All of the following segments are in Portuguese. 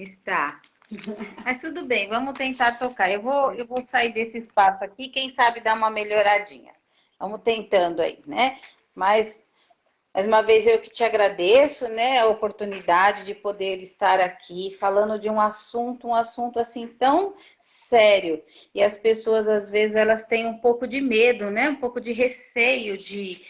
Está. Mas tudo bem, vamos tentar tocar. Eu vou sair desse espaço aqui, quem sabe dar uma melhoradinha. Vamos tentando aí, né? Mas, mais uma vez, eu que te agradeço, né? A oportunidade de poder estar aqui falando de um assunto assim tão sério. E as pessoas, às vezes, elas têm um pouco de medo, né? Um pouco de receio de,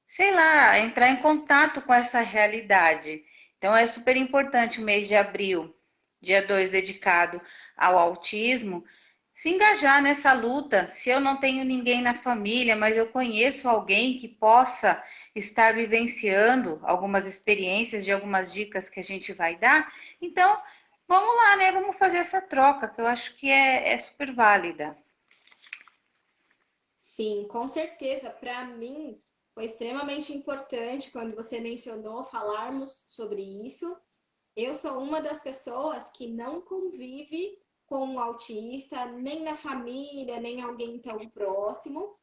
sei lá, entrar em contato com essa realidade. Então, é super importante o mês de abril, dia 2 dedicado ao autismo, se engajar nessa luta. Se eu não tenho ninguém na família, mas eu conheço alguém que possa estar vivenciando algumas experiências, de algumas dicas que a gente vai dar, então vamos lá, né? Vamos fazer essa troca, que eu acho que é super válida. Sim, com certeza. Para mim, foi extremamente importante quando você mencionou falarmos sobre isso. Eu sou uma das pessoas que não convive com um autista, nem na família, nem alguém tão próximo.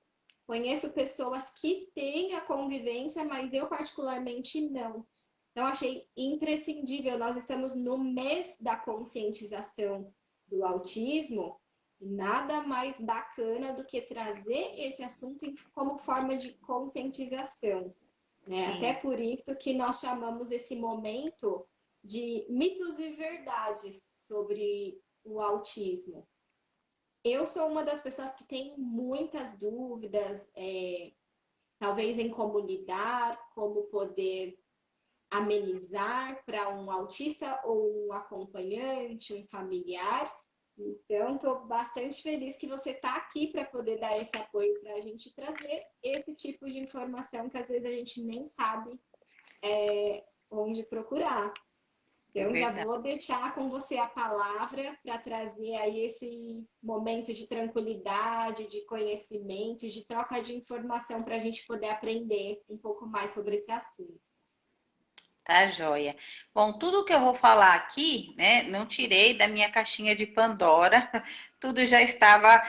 Conheço pessoas que têm a convivência, mas eu particularmente não. Então, achei imprescindível. Nós estamos no mês da conscientização do autismo. Nada mais bacana do que trazer esse assunto como forma de conscientização, né? Até Sim, por isso que nós chamamos esse momento de mitos e verdades sobre o autismo. Eu sou uma das pessoas que tem muitas dúvidas, talvez em como lidar, como poder amenizar para um autista ou um acompanhante, um familiar. Então, estou bastante feliz que você está aqui para poder dar esse apoio para a gente trazer esse tipo de informação que às vezes a gente nem sabe onde procurar. é Então, já verdade. vou deixar com você a palavra para trazer aí esse momento de tranquilidade, de conhecimento, de troca de informação para a gente poder aprender um pouco mais sobre esse assunto. Tá, joia. Bom, tudo que eu vou falar aqui, né, não tirei da minha caixinha de Pandora, tudo já estava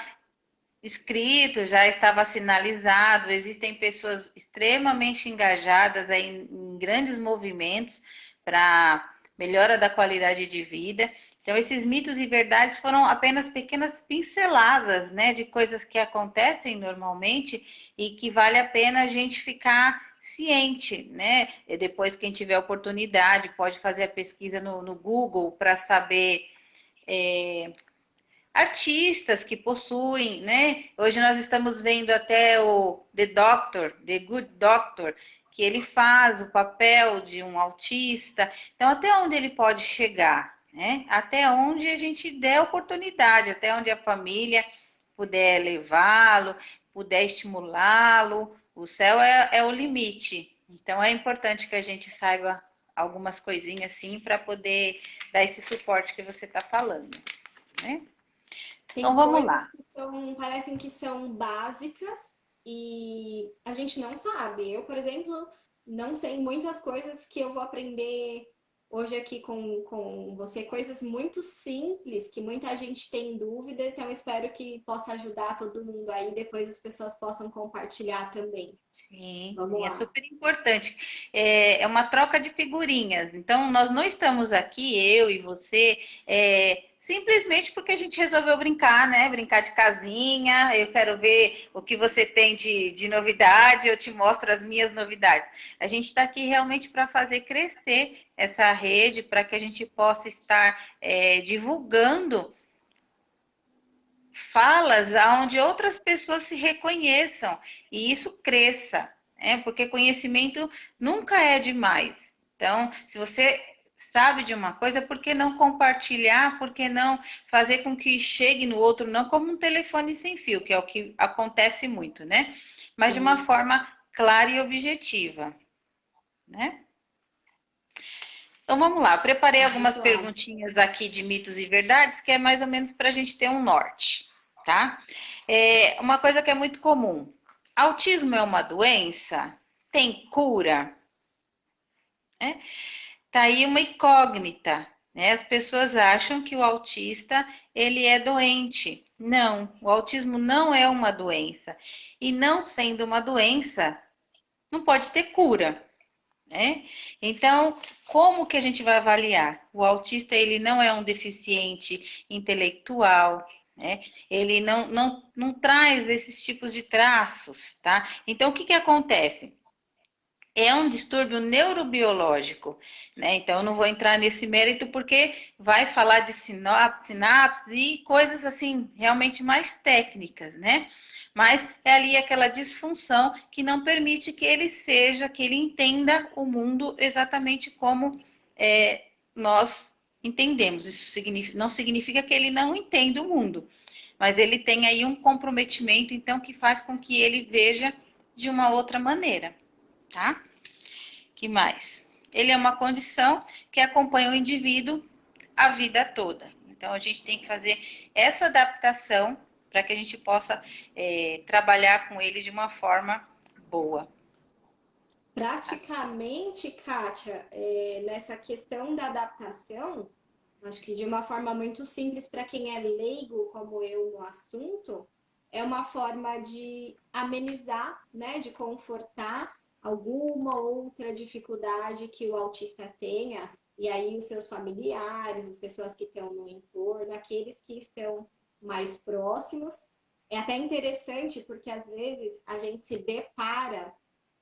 escrito, já estava sinalizado. Existem pessoas extremamente engajadas aí em grandes movimentos para melhora da qualidade de vida. Então, esses mitos e verdades foram apenas pequenas pinceladas, né, de coisas que acontecem normalmente e que vale a pena a gente ficar ciente, né? E depois, quem tiver oportunidade, pode fazer a pesquisa no Google para saber artistas que possuem, né? Hoje nós estamos vendo até o The Doctor, The Good Doctor, que ele faz o papel de um autista. Então, até onde ele pode chegar, né? Até onde a gente der oportunidade, até onde a família puder levá-lo, puder estimulá-lo. O céu é o limite. Então, é importante que a gente saiba algumas coisinhas assim para poder dar esse suporte que você está falando, né? Então Tem vamos coisas lá. que parecem que são básicas e a gente não sabe. Eu, por exemplo, não sei muitas coisas que eu vou aprender hoje aqui com você, coisas muito simples que muita gente tem dúvida, então espero que possa ajudar todo mundo aí, depois as pessoas possam compartilhar também. Sim, Vamos sim, é lá. super importante. É uma troca de figurinhas. Então, nós não estamos aqui, eu e você, simplesmente porque a gente resolveu brincar, né? Brincar de casinha. Eu quero ver o que você tem de novidade, eu te mostro as minhas novidades. A gente está aqui realmente para fazer crescer essa rede, para que a gente possa estar divulgando falas onde outras pessoas se reconheçam e isso cresça, né? Porque conhecimento nunca é demais. Então, se você sabe de uma coisa, por que não compartilhar? Por que não fazer com que chegue no outro, não como um telefone sem fio, que é o que acontece muito, né? Mas de uma Sim. forma clara e objetiva, né? Então vamos lá, eu preparei algumas Vamos lá. perguntinhas aqui de mitos e verdades, que é mais ou menos para a gente ter um norte, tá? Uma coisa que é muito comum: autismo é uma doença? Tem cura? Né? Tá aí uma incógnita, né? As pessoas acham que o autista ele é doente. Não, o autismo não é uma doença. E não sendo uma doença, não pode ter cura. né? Então, como que a gente vai avaliar? O autista, ele não é um deficiente intelectual, né? Ele não traz esses tipos de traços, tá? Então, o que que acontece? É um distúrbio neurobiológico, né? Então, eu não vou entrar nesse mérito porque vai falar de sinapses e coisas assim, realmente mais técnicas, né? Mas é ali aquela disfunção que não permite que ele seja, que ele entenda o mundo exatamente como nós entendemos. Isso não significa que ele não entenda o mundo, mas ele tem aí um comprometimento, então, que faz com que ele veja de uma outra maneira, tá? Que mais? Ele é uma condição que acompanha o indivíduo a vida toda. Então, a gente tem que fazer essa adaptação para que a gente possa trabalhar com ele de uma forma boa. Praticamente, Kátia, nessa questão da adaptação, acho que de uma forma muito simples para quem é leigo como eu no assunto, é uma forma de amenizar, né, de confortar alguma outra dificuldade que o autista tenha, e aí os seus familiares, as pessoas que estão no entorno, aqueles que estão mais próximos. É até interessante porque às vezes a gente se depara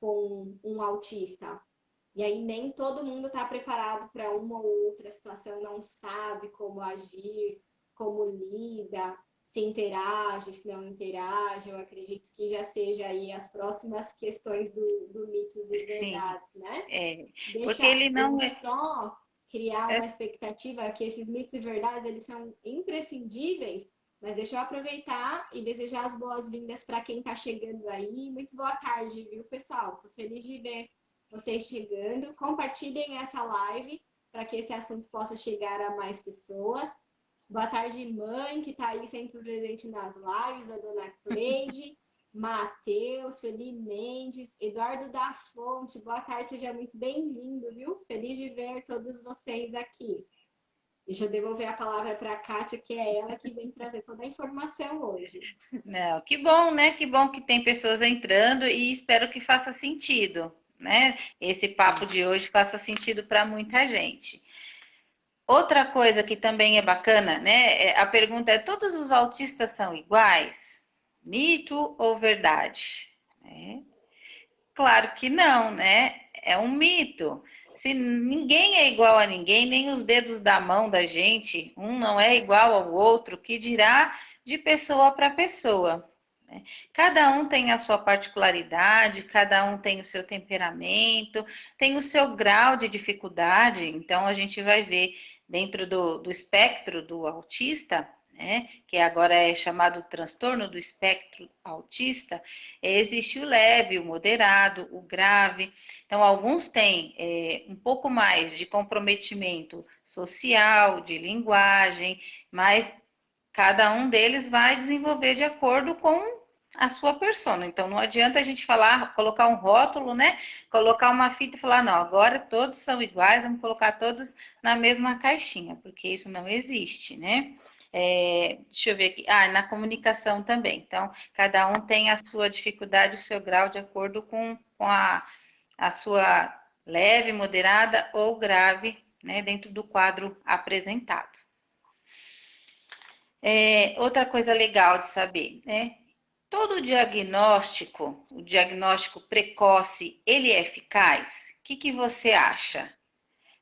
com um autista e aí nem todo mundo está preparado para uma ou outra situação, não sabe como agir, como lida, se interage, se não interage. Eu acredito que já seja aí as próximas questões do mitos e Sim, verdades, né? porque Deixa ele não eu é. só criar uma expectativa que esses mitos e verdades eles são imprescindíveis, mas deixa eu aproveitar e desejar as boas-vindas para quem está chegando aí. Muito boa tarde, viu, pessoal? Tô feliz de ver vocês chegando. Compartilhem essa live para que esse assunto possa chegar a mais pessoas. Boa tarde, mãe, que está aí sempre presente nas lives, a dona Cleide, Matheus, Felipe Mendes, Eduardo da Fonte. Boa tarde, seja muito bem-vindo, viu? Feliz de ver todos vocês aqui. Deixa eu devolver a palavra para a Kátia, que é ela que vem trazer toda a informação hoje. Não, que bom, né? Que bom que tem pessoas entrando e espero que faça sentido, né? Esse papo de hoje faça sentido para muita gente. Outra coisa que também é bacana, né? A pergunta é: todos os autistas são iguais? Mito ou verdade? É, claro que não, né? É um mito. Se ninguém é igual a ninguém, nem os dedos da mão da gente, um não é igual ao outro, que dirá de pessoa para pessoa. Né? Cada um tem a sua particularidade, cada um tem o seu temperamento, tem o seu grau de dificuldade. Então, a gente vai ver dentro do espectro do autista, né, que agora é chamado transtorno do espectro autista, existe o leve, o moderado, o grave. Então, alguns têm um pouco mais de comprometimento social, de linguagem, mas cada um deles vai desenvolver de acordo com a sua persona. Então, não adianta a gente falar, colocar um rótulo, né? Colocar uma fita e falar, não, agora todos são iguais, vamos colocar todos na mesma caixinha, porque isso não existe, né? Deixa eu ver aqui. Na comunicação também. Então, cada um tem a sua dificuldade, o seu grau de acordo com a sua leve, moderada ou grave, né, dentro do quadro apresentado. Outra coisa legal de saber, né? Todo diagnóstico, o diagnóstico precoce, ele é eficaz? O que você acha?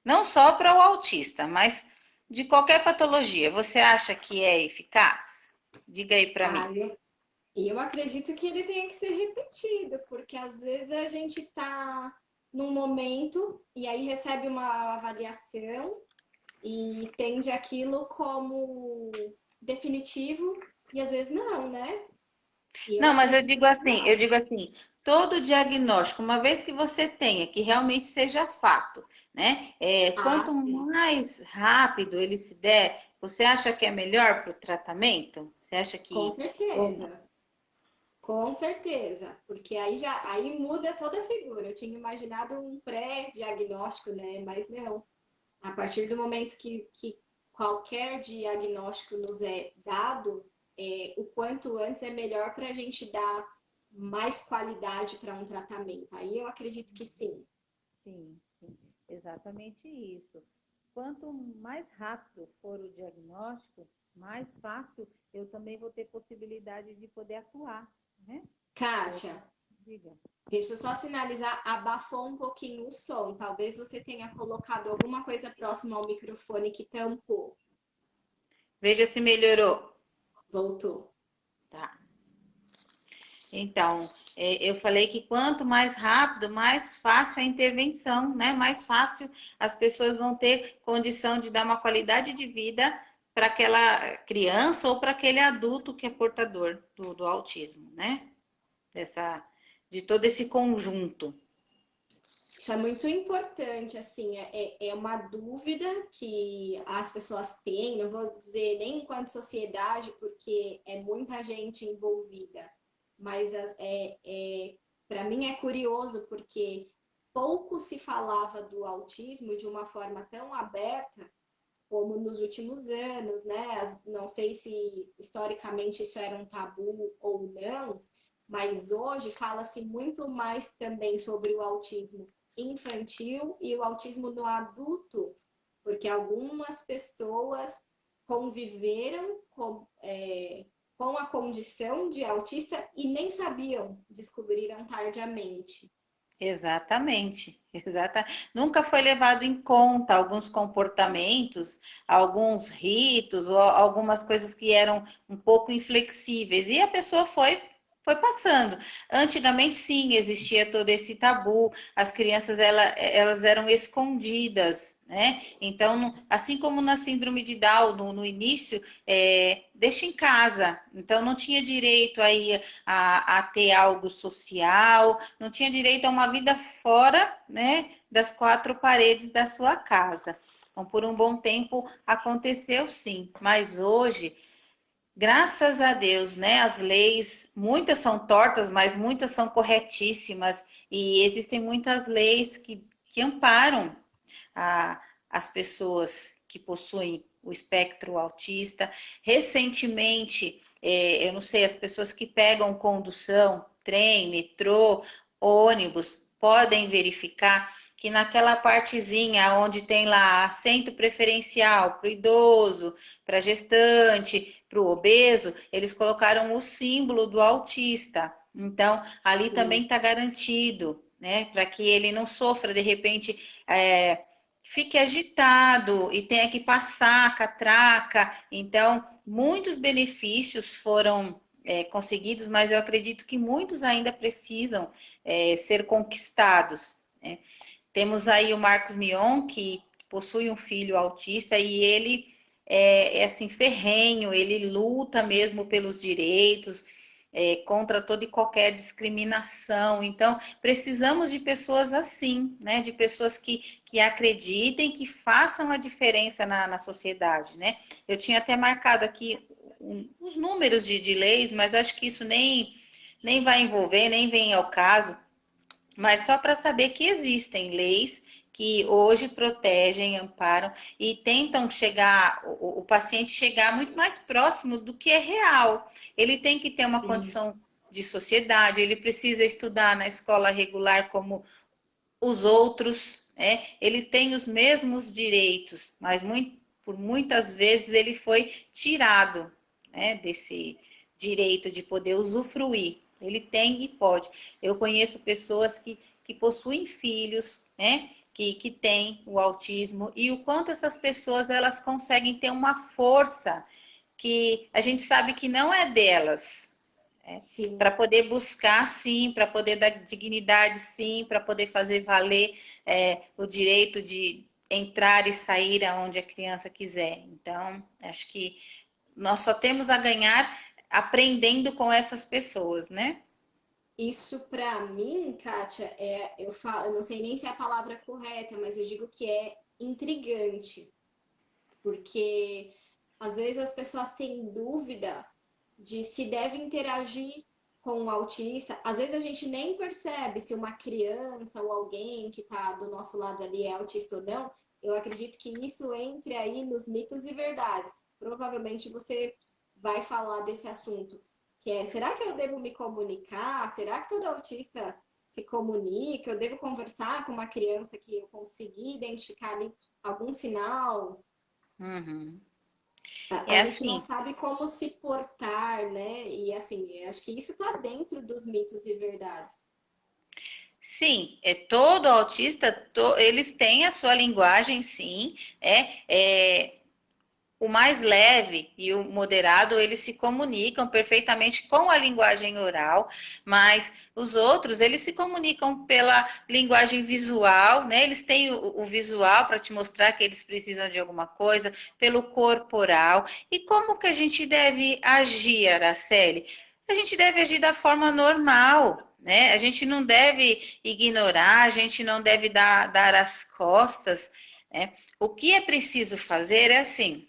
Não só para o autista, mas de qualquer patologia. Você acha que é eficaz? Diga aí para Ah, mim. eu acredito que ele tenha que ser repetido, porque às vezes a gente está num momento e aí recebe uma avaliação e tende aquilo como definitivo e às vezes não, né? E eu Não, mas acredito que eu não. digo assim, todo diagnóstico, uma vez que você tenha, que realmente seja fato, né? Ah, Quanto sim. mais rápido ele se der, você acha que é melhor para o tratamento? Você acha Com que. Ou não? certeza. Com certeza, porque aí muda toda a figura. Eu tinha imaginado um pré-diagnóstico, né? Mas não. A partir do momento que qualquer diagnóstico nos é dado, o quanto antes é melhor para a gente dar mais qualidade para um tratamento. Aí eu acredito que sim. Sim, sim, exatamente isso. Quanto mais rápido for o diagnóstico, mais fácil eu também vou ter possibilidade de poder atuar, né? É, Kátia, diga. deixa eu só sinalizar, abafou um pouquinho o som. Talvez você tenha colocado alguma coisa próxima ao microfone que tampou. Veja se melhorou. Voltou. Tá. Então, eu falei que quanto mais rápido, mais fácil a intervenção, né? Mais fácil as pessoas vão ter condição de dar uma qualidade de vida para aquela criança ou para aquele adulto que é portador do autismo, né? De todo esse conjunto. Isso é muito importante, assim, é uma dúvida que as pessoas têm, não vou dizer nem enquanto sociedade, porque é muita gente envolvida, mas para mim é curioso, porque pouco se falava do autismo de uma forma tão aberta como nos últimos anos, né? Não sei se historicamente isso era um tabu ou não, mas hoje fala-se muito mais também sobre o autismo infantil e o autismo no adulto, porque algumas pessoas conviveram com a condição de autista e nem sabiam, descobriram tardiamente. Exatamente, exata. Nunca foi levado em conta alguns comportamentos, alguns ritos ou algumas coisas que eram um pouco inflexíveis e a pessoa foi passando. Antigamente, sim, existia todo esse tabu, as crianças elas eram escondidas, né? Então, assim como na síndrome de Down, no início, deixa em casa, então não tinha direito aí a ter algo social, não tinha direito a uma vida fora, né, das quatro paredes da sua casa. Então, por um bom tempo aconteceu sim, mas hoje graças a Deus, né? As leis, muitas são tortas, mas muitas são corretíssimas. E existem muitas leis que amparam as pessoas que possuem o espectro autista. Recentemente, eu não sei, as pessoas que pegam condução, trem, metrô, ônibus, podem verificar que naquela partezinha onde tem lá assento preferencial para o idoso, para a gestante, para o obeso, eles colocaram o símbolo do autista. Então, ali também Sim. está garantido, né? Para que ele não sofra, de repente, fique agitado e tenha que passar a catraca. Então, muitos benefícios foram conseguidos, mas eu acredito que muitos ainda precisam ser conquistados, né? Temos aí o Marcos Mion, que possui um filho autista e ele é assim ferrenho, ele luta mesmo pelos direitos, contra toda e qualquer discriminação. Então, precisamos de pessoas assim, né? De pessoas que acreditem, que façam a diferença na sociedade, né? Eu tinha até marcado aqui os números de leis, mas acho que isso nem vai envolver, nem vem ao caso, mas só para saber que existem leis que hoje protegem, amparam e tentam chegar, o paciente chegar muito mais próximo do que é real. Ele tem que ter uma Sim. condição de sociedade, ele precisa estudar na escola regular como os outros, né? Ele tem os mesmos direitos, mas por muitas vezes ele foi tirado, né, desse direito de poder usufruir. Ele tem e pode. Eu conheço pessoas que possuem filhos, né, que têm o autismo e o quanto essas pessoas elas conseguem ter uma força que a gente sabe que não é delas, para Sim. poder buscar, sim, para poder dar dignidade, sim, para poder fazer valer o direito de entrar e sair aonde a criança quiser. Então, acho que nós só temos a ganhar aprendendo com essas pessoas, né? Isso para mim, Kátia, eu não sei nem se é a palavra correta, mas eu digo que é intrigante, porque às vezes as pessoas têm dúvida de se deve interagir com o autista. Às vezes a gente nem percebe se uma criança ou alguém que está do nosso lado ali é autista ou não. Eu acredito que isso entre aí nos mitos e verdades. Provavelmente você vai falar desse assunto, que é, será que eu devo me comunicar? Será que todo autista se comunica, eu devo conversar com uma criança que eu consegui identificar ali algum sinal. Uhum. É A gente não assim, sabe como se portar, né? E assim, acho que isso está dentro dos mitos e verdades. sim, todo autista, eles têm a sua linguagem, sim, o mais leve e o moderado, eles se comunicam perfeitamente com a linguagem oral, mas os outros, eles se comunicam pela linguagem visual, né? Eles têm o visual para te mostrar que eles precisam de alguma coisa, pelo corporal. E como que a gente deve agir, Araceli? A gente deve agir da forma normal, né? A gente não deve ignorar, a gente não deve dar as costas, né? O que é preciso fazer é assim,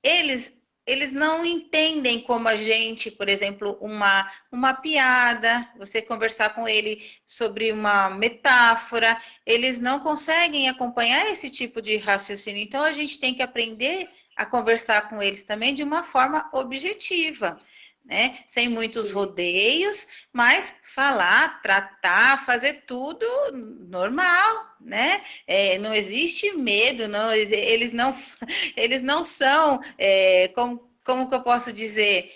eles não entendem como a gente, por exemplo, uma piada, você conversar com ele sobre uma metáfora, eles não conseguem acompanhar esse tipo de raciocínio. Então, a gente tem que aprender a conversar com eles também de uma forma objetiva, né? Sem muitos Sim. rodeios, mas falar, tratar, fazer tudo normal, né? Não existe medo, não, eles não são, como que eu posso dizer,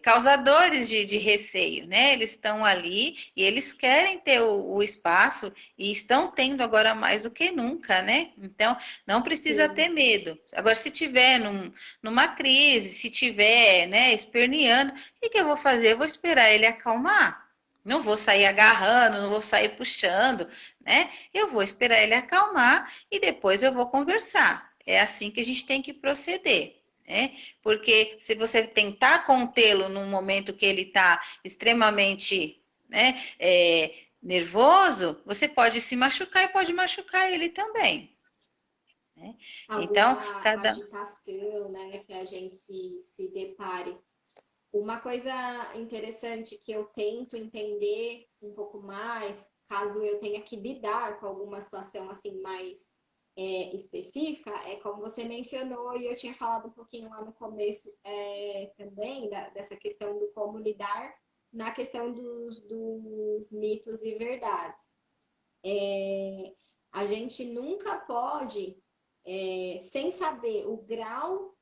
causadores de receio, né? Eles estão ali e eles querem ter o espaço e estão tendo agora mais do que nunca, né? Então, não precisa ter Sim. medo. Agora, se tiver numa crise, se tiver, né, esperneando, o que eu vou fazer? Eu vou esperar ele acalmar. Não vou sair agarrando, não vou sair puxando, né? Eu vou esperar ele acalmar e depois eu vou conversar. É assim que a gente tem que proceder, né? Porque se você tentar contê-lo num momento que ele está extremamente, né, nervoso, você pode se machucar e pode machucar ele também, né? Então, Alguma cada. agitação, né, que a gente se depare. Uma coisa interessante que eu tento entender um pouco mais, caso eu tenha que lidar com alguma situação assim mais específica, é como você mencionou e eu tinha falado um pouquinho lá no começo também dessa questão do como lidar na questão dos mitos e verdades. A gente nunca pode, sem saber o grau,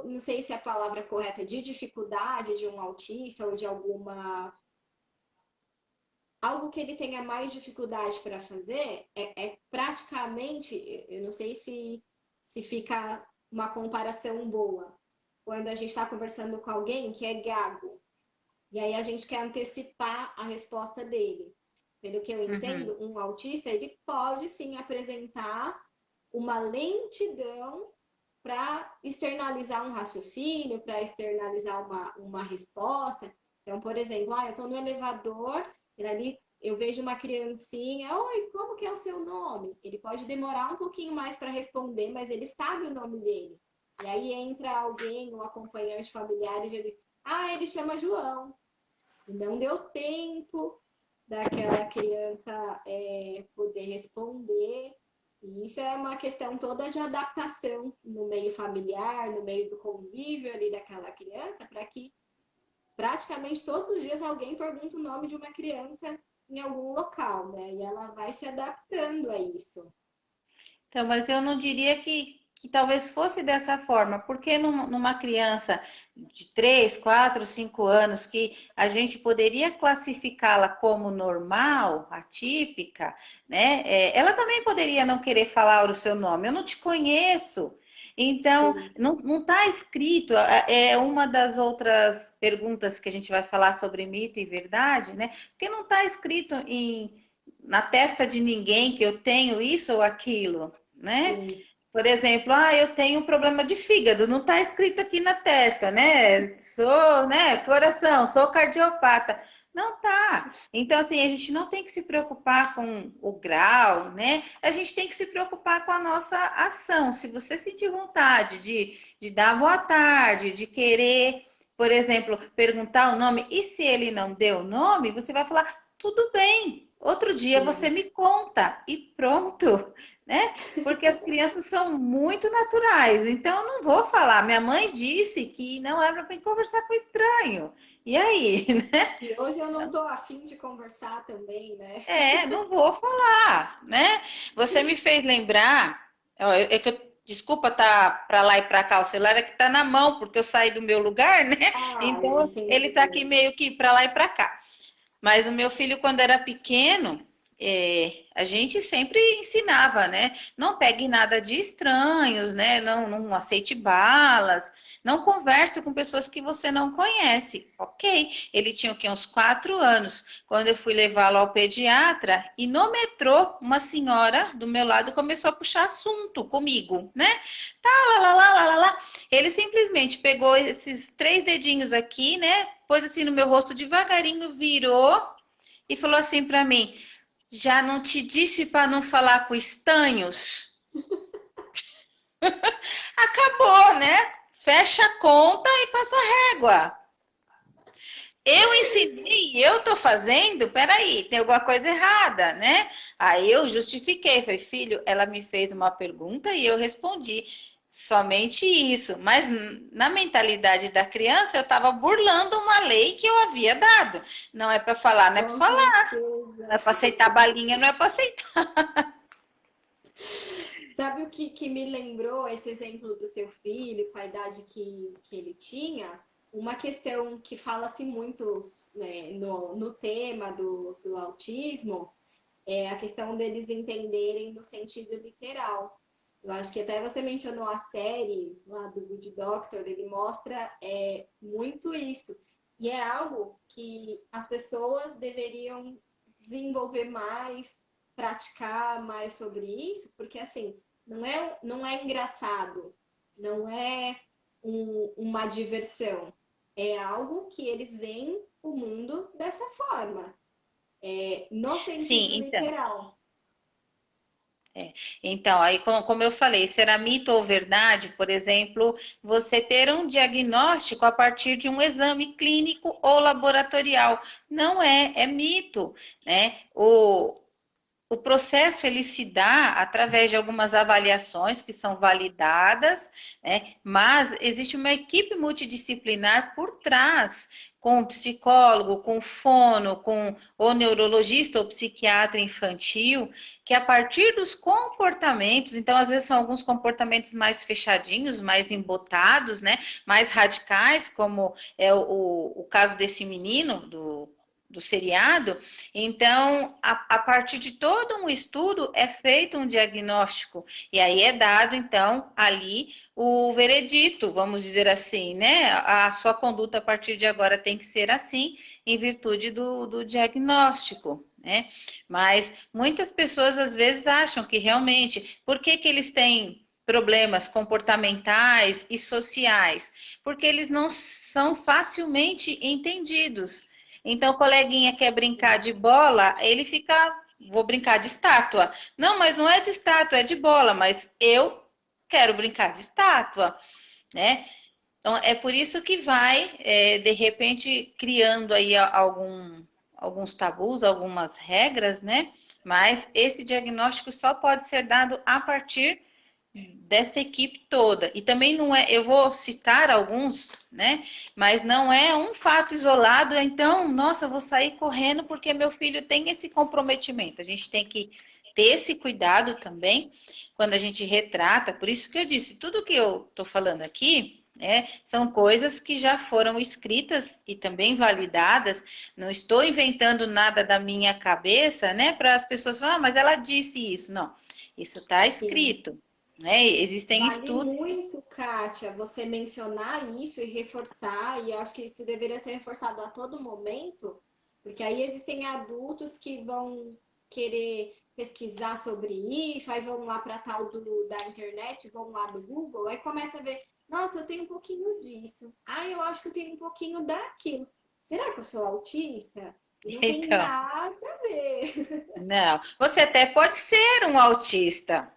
não sei se a palavra correta é de dificuldade de um autista ou de algo que ele tenha mais dificuldade para fazer, praticamente, eu não sei se fica uma comparação boa. Quando a gente está conversando com alguém que é gago, e aí a gente quer antecipar a resposta dele. Pelo que eu Uhum. entendo, um autista ele pode sim apresentar uma lentidão para externalizar um raciocínio, para externalizar uma resposta. Então, por exemplo, eu estou no elevador, e ali eu vejo uma criancinha, oi, como que é o seu nome? Ele pode demorar um pouquinho mais para responder, mas ele sabe o nome dele. E aí entra alguém, um acompanhante familiar, e já diz, ele chama João. E não deu tempo daquela criança poder responder. E isso é uma questão toda de adaptação no meio familiar, no meio do convívio ali daquela criança, para que praticamente todos os dias alguém pergunta o nome de uma criança em algum local, né? E ela vai se adaptando a isso. Então, mas eu não diria que talvez fosse dessa forma, porque numa criança de 3, 4, 5 anos, que a gente poderia classificá-la como normal, atípica, né? Ela também poderia não querer falar o seu nome, eu não te conheço. Então, Sim, não está escrito, é uma das outras perguntas que a gente vai falar sobre mito e verdade, né? Porque não está escrito na testa de ninguém que eu tenho isso ou aquilo, né? sim, Por exemplo, eu tenho um problema de fígado, não está escrito aqui na testa, né? Sou, né, coração, sou cardiopata. Não tá. Então, assim, a gente não tem que se preocupar com o grau, né? A gente tem que se preocupar com a nossa ação. Se você sentir vontade de dar boa tarde, de querer, por exemplo, perguntar o nome, e se ele não deu o nome, você vai falar, tudo bem, outro dia você sim. me conta, e pronto, né? Porque as crianças são muito naturais, então eu não vou falar. Minha mãe disse que não é para conversar com estranho. E aí, né? E hoje eu não tô afim de conversar também, né? Não vou falar, né? Você me fez lembrar, desculpa, tá para lá e para cá, o celular é que tá na mão, porque eu saí do meu lugar, né? Ah, eu Então ele tá aqui entendi. meio que para lá e para cá. Mas o meu filho, quando era pequeno, a gente sempre ensinava, né? Não pegue nada de estranhos, né? Não aceite balas, não converse com pessoas que você não conhece. Ok, ele tinha o quê? Uns 4 anos, quando eu fui levá-lo ao pediatra, e no metrô, uma senhora do meu lado começou a puxar assunto comigo, né? Tá, lá, lá, lá, lá, lá. Ele simplesmente pegou esses 3 dedinhos aqui, né? Pôs assim no meu rosto devagarinho, virou e falou assim para mim: já não te disse para não falar com estanhos? Acabou, né? Fecha a conta e passa a régua. Eu ensinei, eu tô fazendo, peraí, tem alguma coisa errada, né? Aí eu justifiquei, falei, filho, ela me fez uma pergunta e eu respondi somente isso. Mas na mentalidade da criança, eu estava burlando uma lei que eu havia dado. Não é para falar, não é para Com falar. Não certeza. é para aceitar balinha, não é para aceitar. Sabe o que me lembrou esse exemplo do seu filho, com a idade que ele tinha? Uma questão que fala-se muito, né, no tema do autismo é a questão deles entenderem no sentido literal. Eu acho que até você mencionou a série lá do Good Doctor, ele mostra muito isso. E é algo que as pessoas deveriam desenvolver mais, praticar mais sobre isso, porque assim, não é engraçado, não é uma diversão, é algo que eles veem o mundo dessa forma, no sentido Sim, então. literal. Então, aí, como eu falei, será mito ou verdade, por exemplo, você ter um diagnóstico a partir de um exame clínico ou laboratorial? Não é mito, né? O processo ele se dá através de algumas avaliações que são validadas, né? Mas existe uma equipe multidisciplinar por trás, com psicólogo, com fono, com o neurologista ou psiquiatra infantil, que a partir dos comportamentos, então às vezes são alguns comportamentos mais fechadinhos, mais embotados, né? Mais radicais, como é o caso desse menino do seriado. Então, a partir de todo um estudo, é feito um diagnóstico, e aí é dado, então, ali o veredito, vamos dizer assim, né? A sua conduta a partir de agora tem que ser assim, em virtude do diagnóstico, né? Mas muitas pessoas às vezes acham que realmente, por que eles têm problemas comportamentais e sociais? Porque eles não são facilmente entendidos. Então, o coleguinha quer brincar de bola, ele fica, vou brincar de estátua. Não, mas não é de estátua, é de bola, mas eu quero brincar de estátua, né? Então, é por isso que vai, de repente, criando aí alguns tabus, algumas regras, né? Mas esse diagnóstico só pode ser dado a partir dessa equipe toda. E também não é, eu vou citar alguns, né? Mas não é um fato isolado, então, nossa, eu vou sair correndo porque meu filho tem esse comprometimento. A gente tem que ter esse cuidado também quando a gente retrata. Por isso que eu disse, tudo que eu estou falando aqui. São coisas que já foram escritas e também validadas. Não estou inventando nada da minha cabeça, né? Para as pessoas falarem, mas ela disse isso. Não, isso está Sim. escrito, né? Existem Vale estudos. muito, Kátia, você mencionar isso e reforçar, e eu acho que isso deveria ser reforçado a todo momento, porque aí existem adultos que vão querer pesquisar sobre isso, aí vão lá para tal da internet, vão lá no Google, aí começa a ver, nossa, eu tenho um pouquinho disso, ah, eu acho que eu tenho um pouquinho daquilo. Será que eu sou autista? E não tem Então, nada a ver. não. Você até pode ser um autista,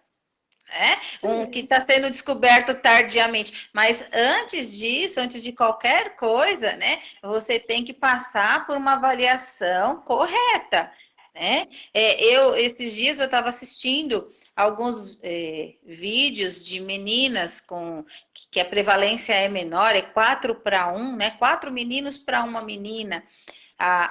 né? Um que Sim. está sendo descoberto tardiamente. Mas antes disso, antes de qualquer coisa, né? Você tem que passar por uma avaliação correta, Esses dias eu estava assistindo alguns vídeos de meninas que a prevalência é menor, é 4 para 1, né? 4 meninos para uma menina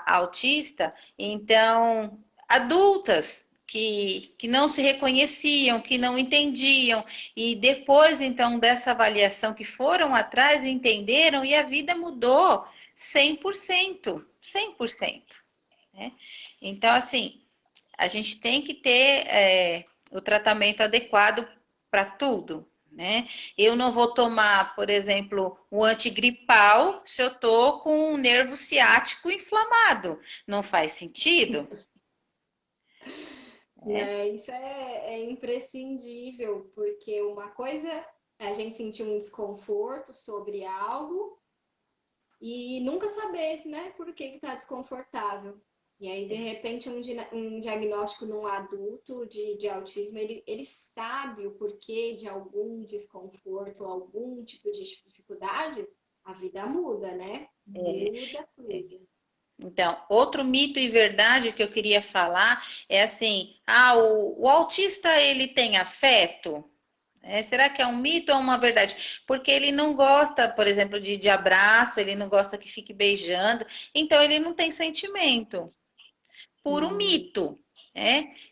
autista. Então, adultas que não se reconheciam, que não entendiam, e depois, então, dessa avaliação que foram atrás, entenderam e a vida mudou 100%, 100%, né? Então, assim, a gente tem que ter o tratamento adequado para tudo, né? Eu não vou tomar, por exemplo, o antigripal se eu tô com um nervo ciático inflamado. Não faz sentido, né? Né? Isso é imprescindível, porque uma coisa é a gente sentir um desconforto sobre algo e nunca saber, né, por que está desconfortável. E aí, de repente, um diagnóstico num adulto de autismo, ele sabe o porquê de algum desconforto, algum tipo de dificuldade, a vida muda, né? Muda tudo. Então, outro mito e verdade que eu queria falar é assim, o autista ele tem afeto? Será que é um mito ou uma verdade? Porque ele não gosta, por exemplo, de abraço, ele não gosta que fique beijando, então ele não tem sentimento. Puro mito.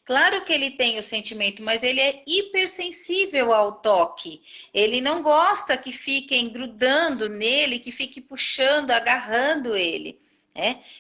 Claro que ele tem o sentimento, mas ele é hipersensível ao toque. Ele não gosta que fiquem grudando nele, que fique puxando, agarrando ele.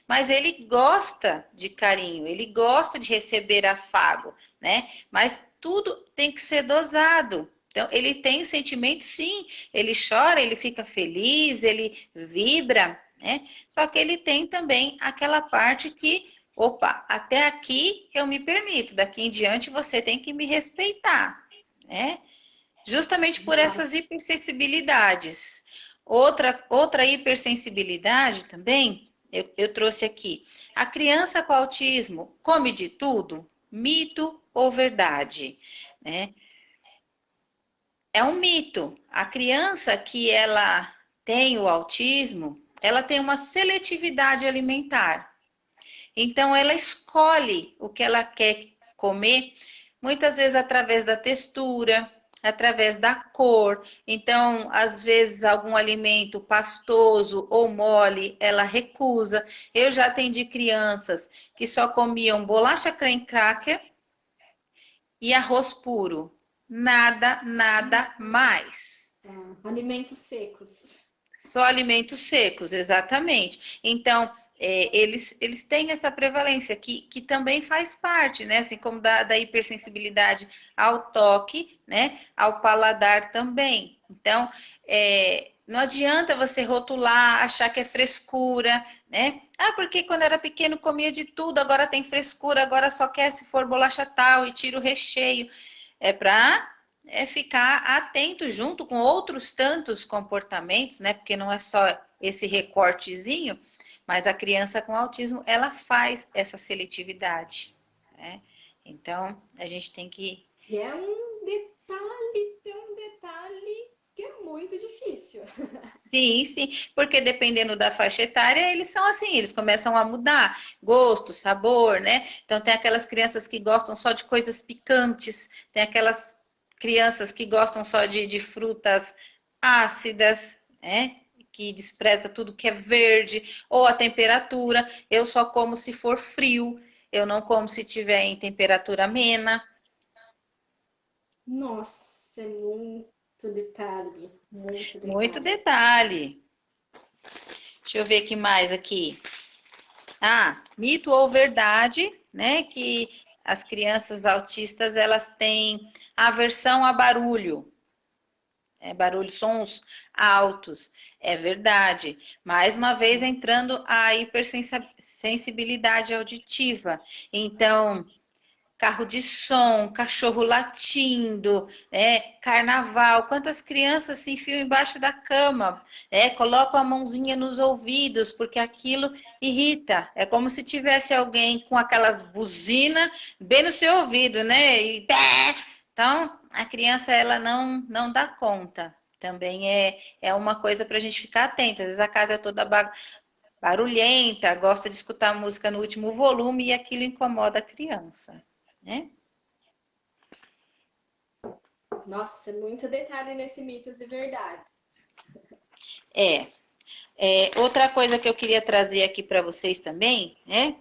Mas ele gosta de carinho, ele gosta de receber afago, né? Mas tudo tem que ser dosado. Então, ele tem sentimento, sim. Ele chora, ele fica feliz, ele vibra, né? Só que ele tem também aquela parte que, opa, até aqui eu me permito, daqui em diante você tem que me respeitar, né? Justamente por essas hipersensibilidades. Outra hipersensibilidade também, eu trouxe aqui. A criança com autismo come de tudo? Mito ou verdade? Né? É um mito. A criança que ela tem o autismo, ela tem uma seletividade alimentar. Então, ela escolhe o que ela quer comer, muitas vezes através da textura, através da cor. Então, às vezes, algum alimento pastoso ou mole, ela recusa. Eu já atendi crianças que só comiam bolacha creme cracker e arroz puro. Nada, nada mais. Alimentos secos. Só alimentos secos, exatamente. Então, eles têm essa prevalência que também faz parte, né? Assim como da hipersensibilidade ao toque, né? Ao paladar também. Então, não adianta você rotular, achar que é frescura, né? Porque quando era pequeno comia de tudo, agora tem frescura, agora só quer se for bolacha tal e tira o recheio. É para ficar atento junto com outros tantos comportamentos, né? Porque não é só esse recortezinho, mas a criança com autismo, ela faz essa seletividade, né? Então, a gente tem que... E é um detalhe, tem um detalhe que é muito difícil. Sim, sim, porque dependendo da faixa etária, eles são assim, eles começam a mudar gosto, sabor, né? Então, tem aquelas crianças que gostam só de coisas picantes, tem aquelas crianças que gostam só de frutas ácidas, né? Que despreza tudo que é verde, ou a temperatura. Eu só como se for frio, eu não como se tiver em temperatura amena. Nossa, é muito detalhe, muito Muito detalhe. detalhe. Deixa eu ver o que mais aqui. Mito ou verdade, né? Que as crianças autistas elas têm aversão a barulho. Barulho, sons altos. É verdade. Mais uma vez entrando a hipersensibilidade auditiva. Então, carro de som, cachorro latindo, carnaval. Quantas crianças se enfiam embaixo da cama, colocam a mãozinha nos ouvidos, porque aquilo irrita. É como se tivesse alguém com aquelas buzinas bem no seu ouvido, né? Então, a criança, ela não dá conta. Também é uma coisa para a gente ficar atenta. Às vezes a casa é toda bagunçada. barulhenta, gosta de escutar música no último volume e aquilo incomoda a criança, né? Nossa, muito detalhe nesse mitos e verdades. Outra coisa que eu queria trazer aqui para vocês também, né?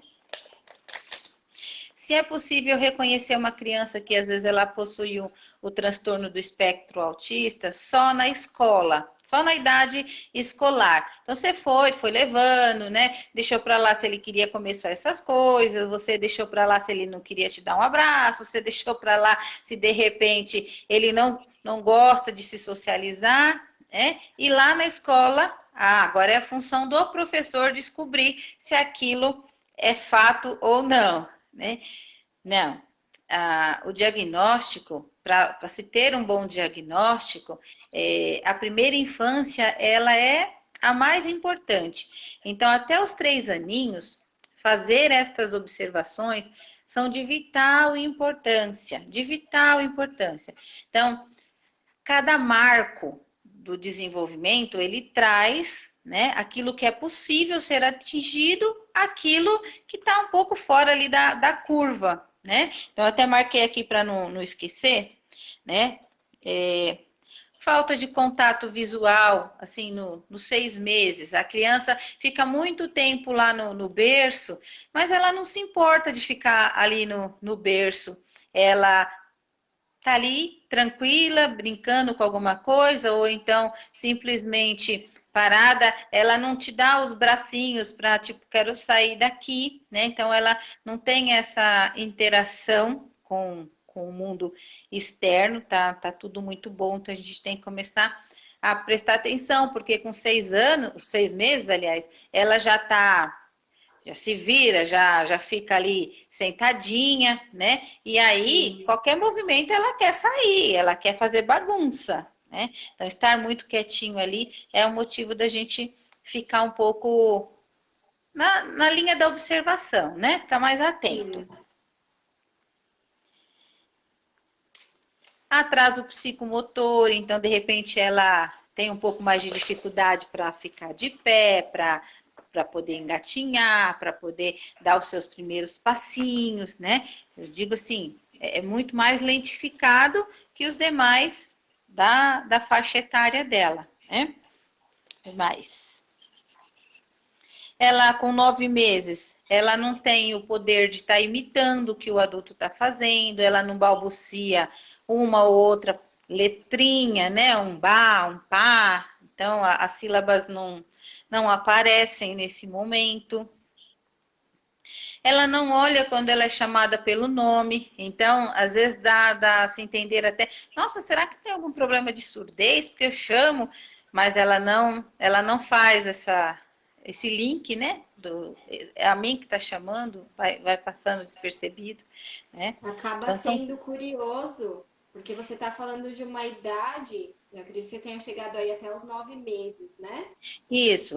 Se é possível reconhecer uma criança que às vezes ela possui o transtorno do espectro autista só na escola, só na idade escolar. Então você foi levando, né? Deixou para lá se ele queria comer só essas coisas, você deixou para lá se ele não queria te dar um abraço, você deixou para lá se de repente ele não gosta de se socializar, né? E lá na escola, agora é a função do professor descobrir se aquilo é fato ou não, né? Não. O diagnóstico, para se ter um bom diagnóstico, a primeira infância, ela é a mais importante. Então, até os 3 aninhos, fazer estas observações são de vital importância, de vital importância. Então, cada marco do desenvolvimento, ele traz, né, aquilo que é possível ser atingido, aquilo que está um pouco fora ali da curva, né? Então, eu até marquei aqui para não esquecer, né? Falta de contato visual, assim, nos 6 meses. A criança fica muito tempo lá no berço, mas ela não se importa de ficar ali no berço. Ela tá ali tranquila, brincando com alguma coisa, ou então simplesmente parada, ela não te dá os bracinhos para, tipo, quero sair daqui, né? Então, ela não tem essa interação com o mundo externo, tá tudo muito bom, então a gente tem que começar a prestar atenção, porque com 6 anos, 6 meses, aliás, ela já se vira, já fica ali sentadinha, né? E aí, qualquer movimento ela quer sair, ela quer fazer bagunça, né? Então, estar muito quietinho ali é o motivo da gente ficar um pouco na linha da observação, né? Ficar mais atento. Sim. Atraso psicomotor, então, de repente, ela tem um pouco mais de dificuldade para ficar de pé, para poder engatinhar, para poder dar os seus primeiros passinhos, né? Eu digo assim, é muito mais lentificado que os demais da faixa etária dela, né? Mais. Ela, com 9 meses, ela não tem o poder de estar imitando o que o adulto está fazendo, ela não balbucia uma ou outra letrinha, né? Um ba, um pá. Então, as sílabas não aparecem nesse momento. Ela não olha quando ela é chamada pelo nome, então, às vezes dá a se entender até, nossa, será que tem algum problema de surdez? Porque eu chamo, mas ela não faz esse link, né? É a mim que está chamando, vai passando despercebido, né? Acaba Então, sendo curioso, porque você está falando de uma idade, eu acredito que você tenha chegado aí até os 9 meses, né? Isso,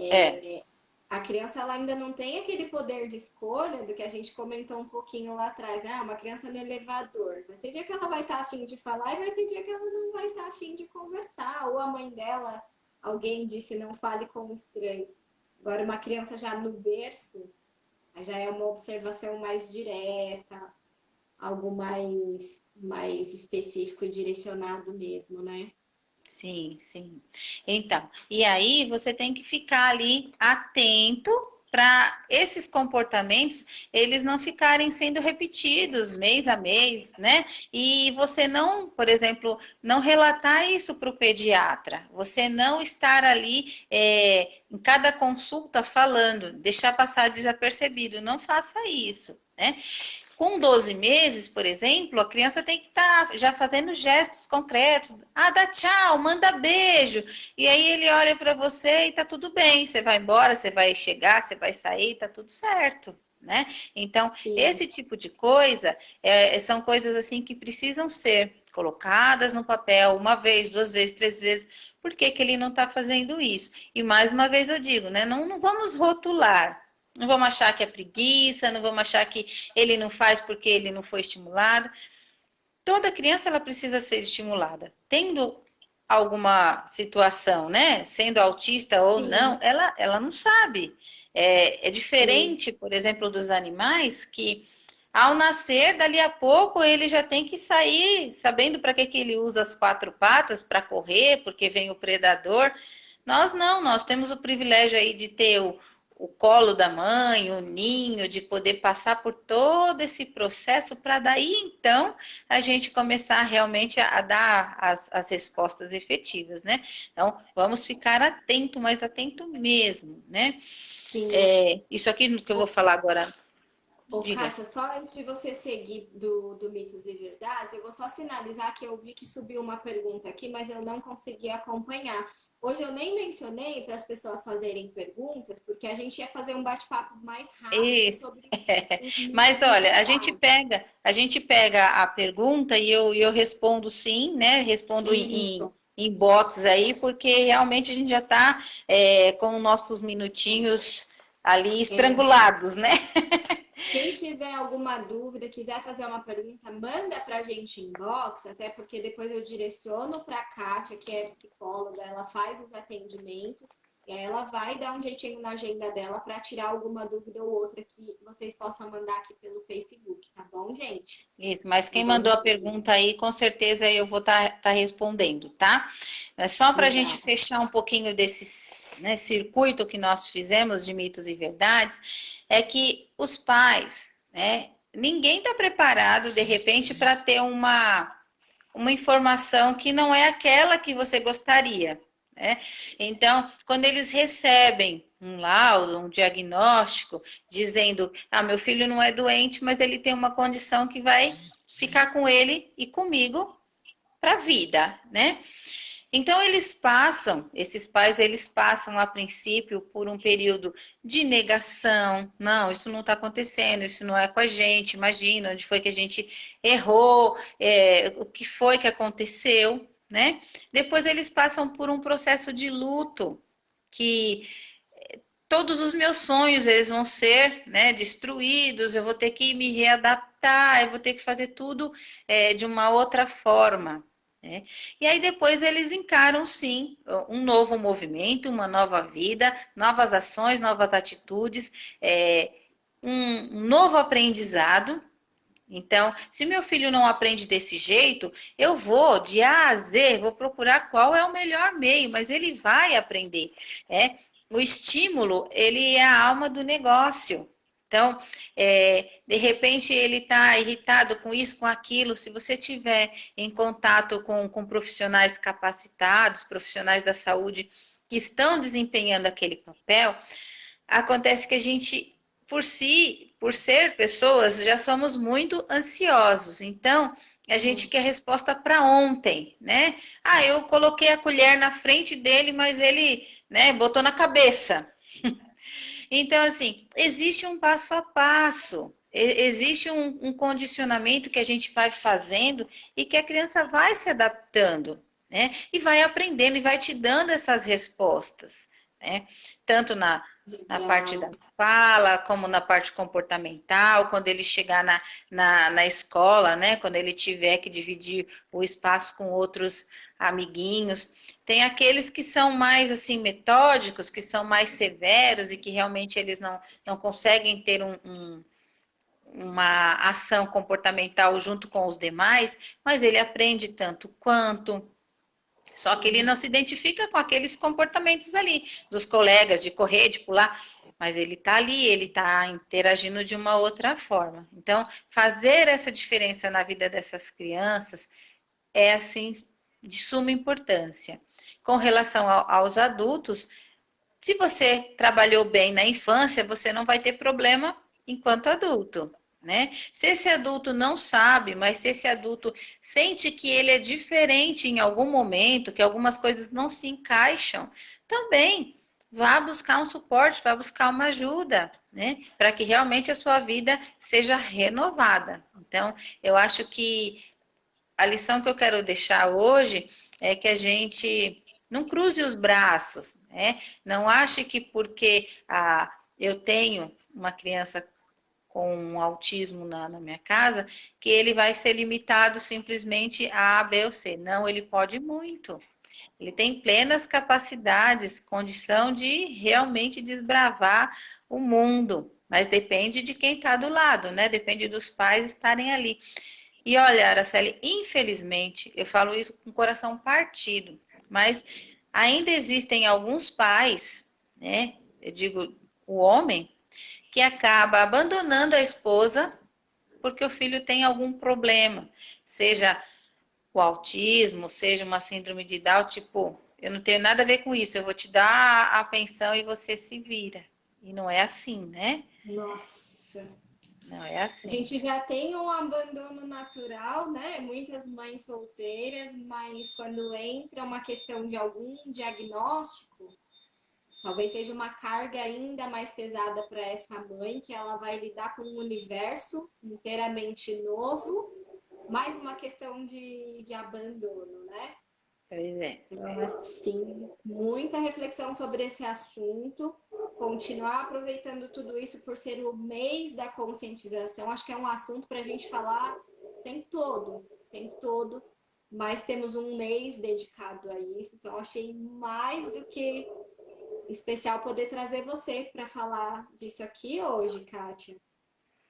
A criança ela ainda não tem aquele poder de escolha do que a gente comentou um pouquinho lá atrás, né? Uma criança no elevador. Vai ter dia que ela vai estar afim de falar e vai ter dia que ela não vai estar afim de conversar. Ou a mãe dela, alguém disse não fale com estranhos. Agora, uma criança já no berço, já é uma observação mais direta, algo mais específico e direcionado mesmo, né? sim, sim. Então, e aí você tem que ficar ali atento para esses comportamentos eles não ficarem sendo repetidos mês a mês, né? E você não, por exemplo, não relatar isso para o pediatra, você não estar ali em cada consulta falando, deixar passar desapercebido, não faça isso, né? Com 12 meses, por exemplo, a criança tem que estar já fazendo gestos concretos. Dá tchau, manda beijo. E aí ele olha para você e tá tudo bem. Você vai embora, você vai chegar, você vai sair, tá tudo certo, né? Então, Sim. esse tipo de coisa são coisas assim que precisam ser colocadas no papel uma vez, 2 vezes, 3 vezes. Por que que ele não está fazendo isso? E mais uma vez eu digo, né? Não vamos rotular. Não vamos achar que é preguiça, não vamos achar que ele não faz porque ele não foi estimulado. Toda criança ela precisa ser estimulada. Tendo alguma situação, né? Sendo autista ou não, Sim. ela não sabe. É diferente, por exemplo, dos animais que ao nascer, dali a pouco, ele já tem que sair sabendo para que ele usa as quatro patas, para correr, porque vem o predador. Nós não, nós temos o privilégio aí de ter o colo da mãe, o ninho, de poder passar por todo esse processo para daí então a gente começar realmente a dar as respostas efetivas, né? Então, vamos ficar atento, mas atento mesmo, né? Sim. Isso aqui que eu vou falar agora, Ô, diga. Kátia, só antes de você seguir do Mitos e Verdades, eu vou só sinalizar que eu vi que subiu uma pergunta aqui, mas eu não consegui acompanhar. Hoje eu nem mencionei para as pessoas fazerem perguntas, porque a gente ia fazer um bate-papo mais rápido Isso. sobre os Mas mitos e olha, verdades. a gente pega a pergunta e eu respondo sim, né? Respondo Isso. em box aí, porque realmente a gente já está com nossos minutinhos ali É, estrangulados, né? quem tiver alguma dúvida, quiser fazer uma pergunta, manda para a gente inbox, até porque depois eu direciono para a Kátia, que é psicóloga, ela faz os atendimentos e aí ela vai dar um jeitinho na agenda dela para tirar alguma dúvida ou outra que vocês possam mandar aqui pelo Facebook, tá bom, gente? Isso, mas quem mandou a pergunta aí, com certeza eu vou estar respondendo, tá? É só para a gente Legal. fechar um pouquinho desse, né, circuito que nós fizemos de mitos e verdades, é que os pais, né, ninguém está preparado, de repente, para ter uma informação que não é aquela que você gostaria, né? Então, quando eles recebem um laudo, um diagnóstico, dizendo, meu filho não é doente, mas ele tem uma condição que vai ficar com ele e comigo para a vida, né? Então esses pais, eles passam a princípio por um período de negação. Não, isso não está acontecendo, isso não é com a gente. Imagina onde foi que a gente errou, o que foi que aconteceu, né? Depois eles passam por um processo de luto, que todos os meus sonhos eles vão ser, né, destruídos. Eu vou ter que me readaptar, eu vou ter que fazer tudo de uma outra forma. Né? E aí depois eles encaram sim um novo movimento, uma nova vida, novas ações, novas atitudes, um novo aprendizado. Então, se meu filho não aprende desse jeito, eu vou de A a Z, vou procurar qual é o melhor meio, mas ele vai aprender. O estímulo, ele é a alma do negócio. Então, de repente ele está irritado com isso, com aquilo. Se você tiver em contato com profissionais capacitados, profissionais da saúde que estão desempenhando aquele papel, acontece que a gente, por ser pessoas, já somos muito ansiosos. Então, a gente quer resposta para ontem, né? Eu coloquei a colher na frente dele, mas ele, né, botou na cabeça. Então, assim, existe um passo a passo, existe um condicionamento que a gente vai fazendo e que a criança vai se adaptando, né? E vai aprendendo e vai te dando essas respostas, né? Tanto na parte da Legal. fala, como na parte comportamental, quando ele chegar na escola, né? Quando ele tiver que dividir o espaço com outros amiguinhos. Tem aqueles que são mais assim metódicos, que são mais severos e que realmente eles não conseguem ter uma ação comportamental junto com os demais, mas ele aprende tanto quanto. Só que ele não se identifica com aqueles comportamentos ali, dos colegas, de correr, de pular, mas ele está ali, ele está interagindo de uma outra forma. Então, fazer essa diferença na vida dessas crianças é, assim, de suma importância. Com relação aos adultos, se você trabalhou bem na infância, você não vai ter problema enquanto adulto, né? Se esse adulto não sabe, mas se esse adulto sente que ele é diferente em algum momento, que algumas coisas não se encaixam, também vá buscar um suporte, vá buscar uma ajuda, né? Para que realmente a sua vida seja renovada. Então, eu acho que a lição que eu quero deixar hoje é que a gente não cruze os braços, né? Não ache que porque eu tenho uma criança com um autismo na minha casa, que ele vai ser limitado simplesmente a B ou C. Não, ele pode muito. Ele tem plenas capacidades, condição de realmente desbravar o mundo, mas depende de quem está do lado, né? Depende dos pais estarem ali. E olha, Araceli, infelizmente, eu falo isso com o coração partido, mas ainda existem alguns pais, né? Eu digo o homem, que acaba abandonando a esposa porque o filho tem algum problema, seja o autismo, seja uma síndrome de Down, tipo, eu não tenho nada a ver com isso, eu vou te dar a pensão e você se vira. E não é assim, né? Nossa. Não é A assim. gente já tem um abandono natural, né? Muitas mães solteiras, mas quando entra uma questão de algum diagnóstico, talvez seja uma carga ainda mais pesada para essa mãe, que ela vai lidar com um universo inteiramente novo, mais uma questão de abandono, né? Pois é. Então, sim, muita reflexão sobre esse assunto. Continuar aproveitando tudo isso por ser o mês da conscientização. Acho que é um assunto para a gente falar tem todo, mas temos um mês dedicado a isso. Então, achei mais do que especial poder trazer você para falar disso aqui hoje, Kátia.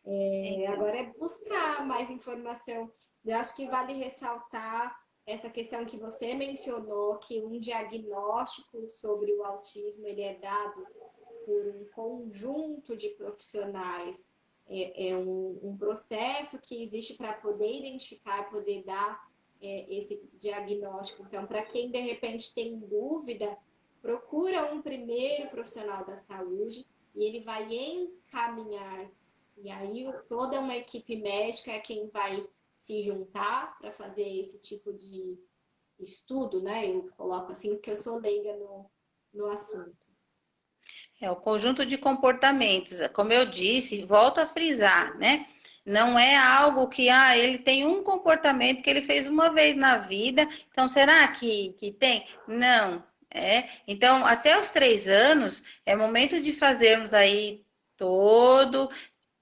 Então, Agora é buscar mais informação. Eu acho que vale ressaltar essa questão que você mencionou, que um diagnóstico sobre o autismo ele é dado por um conjunto de profissionais. É um processo que existe para poder identificar, poder dar esse diagnóstico. Então, para quem de repente tem dúvida, procura um primeiro profissional da saúde e ele vai encaminhar. E aí toda uma equipe médica é quem vai se juntar para fazer esse tipo de estudo, né? Eu coloco assim porque eu sou leiga no assunto. é o conjunto de comportamentos. Como eu disse, volto a frisar, né? Não é algo que, ele tem um comportamento que ele fez uma vez na vida, então será que tem? Não. Então, até os 3 anos, é momento de fazermos aí todo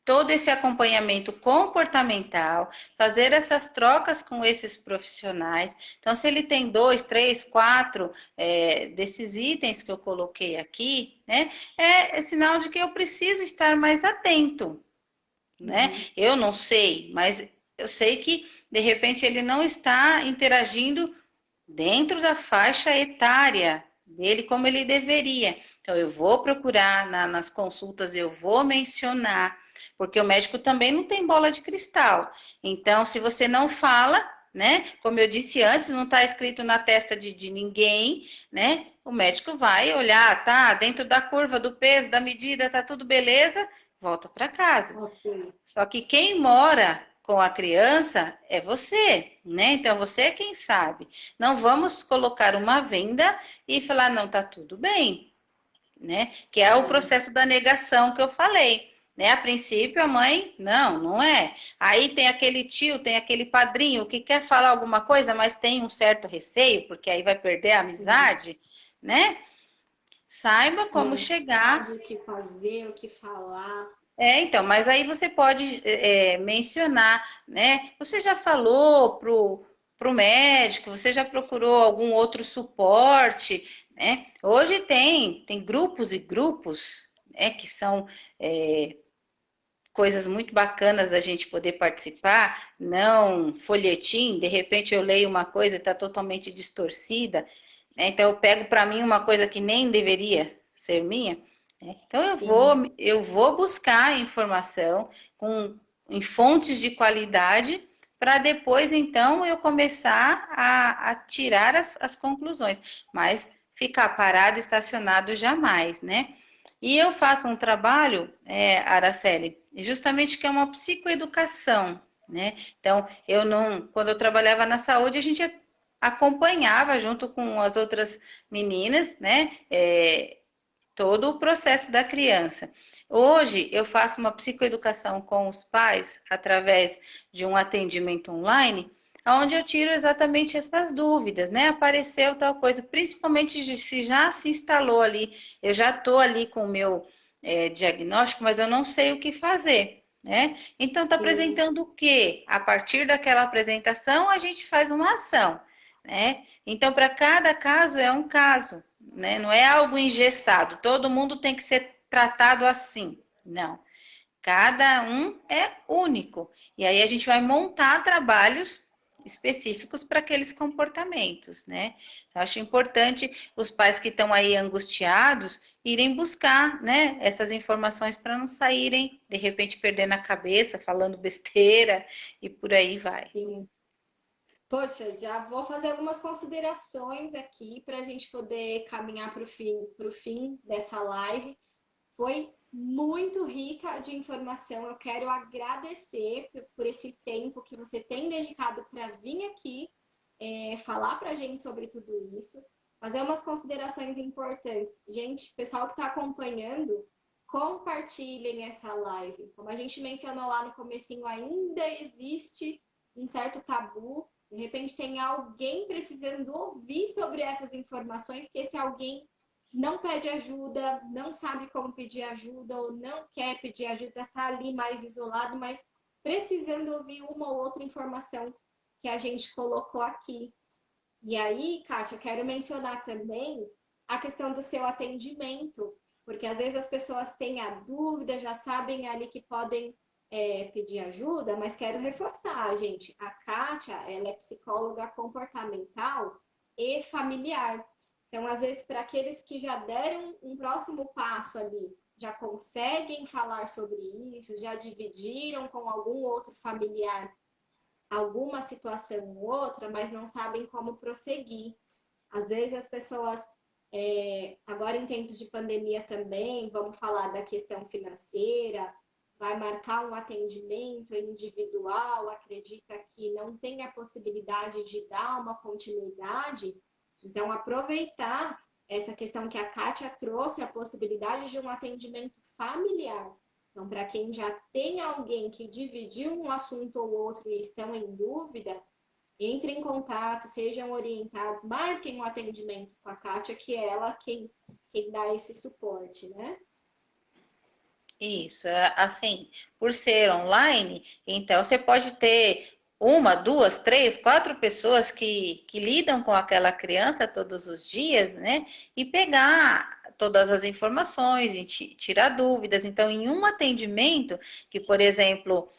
todo esse acompanhamento comportamental, fazer essas trocas com esses profissionais. Então, se ele tem 2, 3, 4 desses itens que eu coloquei aqui, né, é sinal de que eu preciso estar mais atento, né? Uhum. Eu não sei, mas eu sei que de repente ele não está interagindo dentro da faixa etária dele como ele deveria. Então, eu vou procurar nas consultas, eu vou mencionar, porque o médico também não tem bola de cristal. Então, se você não fala, né? Como eu disse antes, não está escrito na testa de ninguém, né? O médico vai olhar, tá? Dentro da curva do peso, da medida, tá tudo beleza, volta para casa. Ok. Só que quem mora com a criança é você, né? Então você é quem sabe. Não vamos colocar uma venda e falar, não, tá tudo bem, né? Que é o Sim. processo da negação que eu falei. Né? A princípio, a mãe, não é. Aí tem aquele tio, tem aquele padrinho que quer falar alguma coisa, mas tem um certo receio, porque aí vai perder a Sim. amizade, né? Saiba como Não chegar. sabe o que fazer, o que falar. Então, mas aí você pode mencionar, né? Você já falou pro médico, você já procurou algum outro suporte, né? Hoje tem grupos e grupos, né, que são coisas muito bacanas da gente poder participar, não folhetim, de repente eu leio uma coisa e está totalmente distorcida, né? Então eu pego para mim uma coisa que nem deveria ser minha, né? Então Sim. eu vou buscar informação em fontes de qualidade para depois então eu começar a tirar as conclusões, mas ficar parado, estacionado jamais, né? E eu faço um trabalho, Araceli, justamente que é uma psicoeducação, né? Então, quando eu trabalhava na saúde, a gente acompanhava junto com as outras meninas, né? Todo o processo da criança. Hoje, eu faço uma psicoeducação com os pais através de um atendimento online, onde eu tiro exatamente essas dúvidas, né? Apareceu tal coisa, principalmente se já se instalou ali, eu já estou ali com o meu diagnóstico, mas eu não sei o que fazer, né? Então, está Sim. apresentando o quê? A partir daquela apresentação, a gente faz uma ação, né? Então, para cada caso é um caso, né? Não é algo engessado, todo mundo tem que ser tratado assim. Não. Cada um é único. E aí a gente vai montar trabalhos específicos para aqueles comportamentos, né? Então, acho importante os pais que estão aí angustiados irem buscar, né, essas informações para não saírem, de repente, perdendo a cabeça, falando besteira e por aí vai. Sim. Poxa, já vou fazer algumas considerações aqui para a gente poder caminhar para o fim dessa live. Foi muito rica de informação. Eu quero agradecer por esse tempo que você tem dedicado para vir aqui falar para a gente sobre tudo isso. Fazer umas considerações importantes. Gente, pessoal que está acompanhando, compartilhem essa live. Como a gente mencionou lá no comecinho, ainda existe um certo tabu. De repente tem alguém precisando ouvir sobre essas informações, que esse alguém não pede ajuda, não sabe como pedir ajuda ou não quer pedir ajuda, está ali mais isolado, mas precisando ouvir uma ou outra informação que a gente colocou aqui. E aí, Kátia, eu quero mencionar também a questão do seu atendimento, porque às vezes as pessoas têm a dúvida, já sabem ali que podem pedir ajuda, mas quero reforçar, gente, a Kátia, ela é psicóloga comportamental e familiar. Então, às vezes, para aqueles que já deram um próximo passo ali, já conseguem falar sobre isso, já dividiram com algum outro familiar alguma situação ou outra, mas não sabem como prosseguir. Às vezes as pessoas, agora em tempos de pandemia também, vamos falar da questão financeira, vai marcar um atendimento individual, acredita que não tem a possibilidade de dar uma continuidade, então aproveitar essa questão que a Kátia trouxe, a possibilidade de um atendimento familiar. Então, para quem já tem alguém que dividiu um assunto ou outro e estão em dúvida, entrem em contato, sejam orientados, marquem um atendimento com a Kátia, que é ela quem dá esse suporte, né? Isso, assim, por ser online, então você pode ter uma, duas, três, quatro pessoas que lidam com aquela criança todos os dias, né? E pegar todas as informações e tirar dúvidas. Então, em um atendimento, que, por exemplo,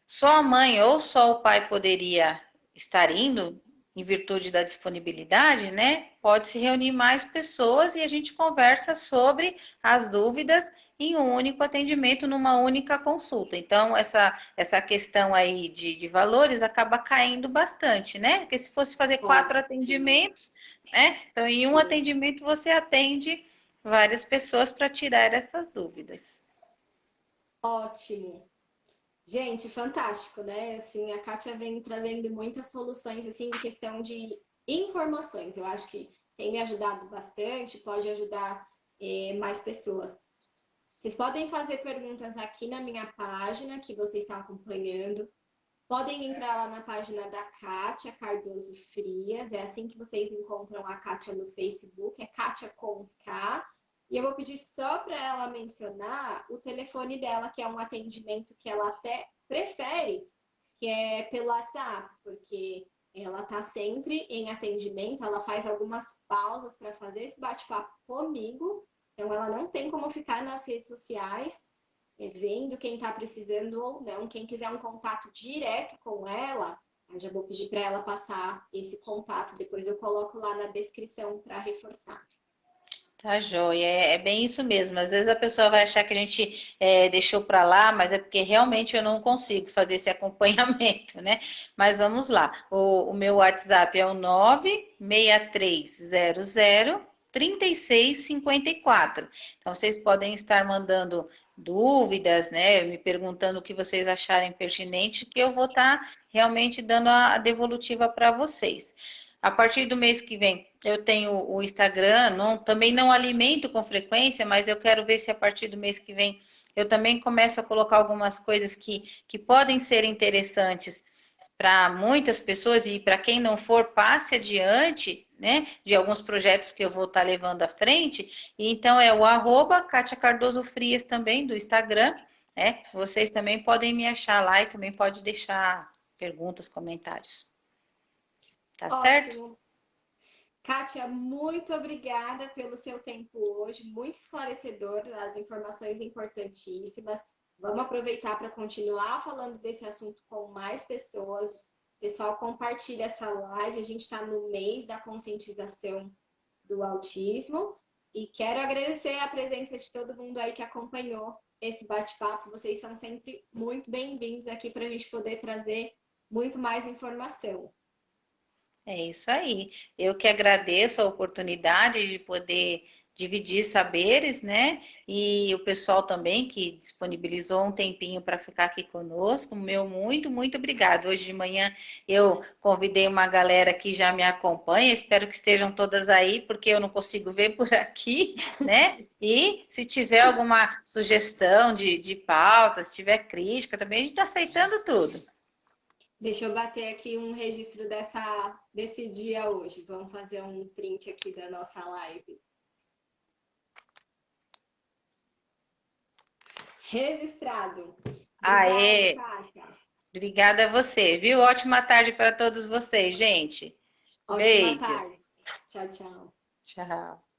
só a mãe ou só o pai poderia estar indo, em virtude da disponibilidade, né? Pode-se reunir mais pessoas e a gente conversa sobre as dúvidas em um único atendimento, numa única consulta. Então, essa questão aí de valores acaba caindo bastante, né? Porque se fosse fazer 4 atendimentos, né? Então, em um atendimento você atende várias pessoas para tirar essas dúvidas. Ótimo. Gente, fantástico, né? Assim, a Kátia vem trazendo muitas soluções assim em questão de informações. Eu acho que tem me ajudado bastante, pode ajudar mais pessoas. Vocês podem fazer perguntas aqui na minha página que vocês estão acompanhando. Podem entrar lá na página da Kátia Cardoso Frias. É assim que vocês encontram a Kátia no Facebook. É Kátia com K. E eu vou pedir só para ela mencionar o telefone dela, que é um atendimento que ela até prefere, que é pelo WhatsApp, porque ela está sempre em atendimento, ela faz algumas pausas para fazer esse bate-papo comigo, então ela não tem como ficar nas redes sociais, vendo quem está precisando ou não. Quem quiser um contato direto com ela, eu já vou pedir para ela passar esse contato, depois eu coloco lá na descrição para reforçar. Tá, joia. É bem isso mesmo. Às vezes a pessoa vai achar que a gente deixou para lá, mas é porque realmente eu não consigo fazer esse acompanhamento, né? Mas vamos lá. O meu WhatsApp é o 963003654. Então, vocês podem estar mandando dúvidas, né? Me perguntando o que vocês acharem pertinente, que eu vou estar realmente dando a devolutiva para vocês. A partir do mês que vem, eu tenho o Instagram, também não alimento com frequência, mas eu quero ver se a partir do mês que vem eu também começo a colocar algumas coisas que podem ser interessantes para muitas pessoas e para quem não for, passe adiante, né, de alguns projetos que eu vou estar levando à frente. E então é o @Kátia Cardoso Frias também do Instagram, né? Vocês também podem me achar lá e também pode deixar perguntas, comentários. Tá certo? Ótimo. Kátia, muito obrigada pelo seu tempo hoje, muito esclarecedor, as informações importantíssimas. Vamos aproveitar para continuar falando desse assunto com mais pessoas. Pessoal, compartilha essa live. A gente está no mês da conscientização do autismo e quero agradecer a presença de todo mundo aí que acompanhou esse bate-papo. Vocês são sempre muito bem-vindos aqui para a gente poder trazer muito mais informação. É isso aí. Eu que agradeço a oportunidade de poder dividir saberes, né? E o pessoal também que disponibilizou um tempinho para ficar aqui conosco. Meu muito obrigado. Hoje de manhã eu convidei uma galera que já me acompanha. Espero que estejam todas aí, porque eu não consigo ver por aqui, né? E se tiver alguma sugestão de pauta, se tiver crítica também, a gente está aceitando tudo. Deixa eu bater aqui um registro desse dia hoje. Vamos fazer um print aqui da nossa live. Registrado. Aê! Kátia. Obrigada a você, viu? Ótima tarde para todos vocês, gente. Ótima Beijos. tarde. Tchau, tchau. Tchau.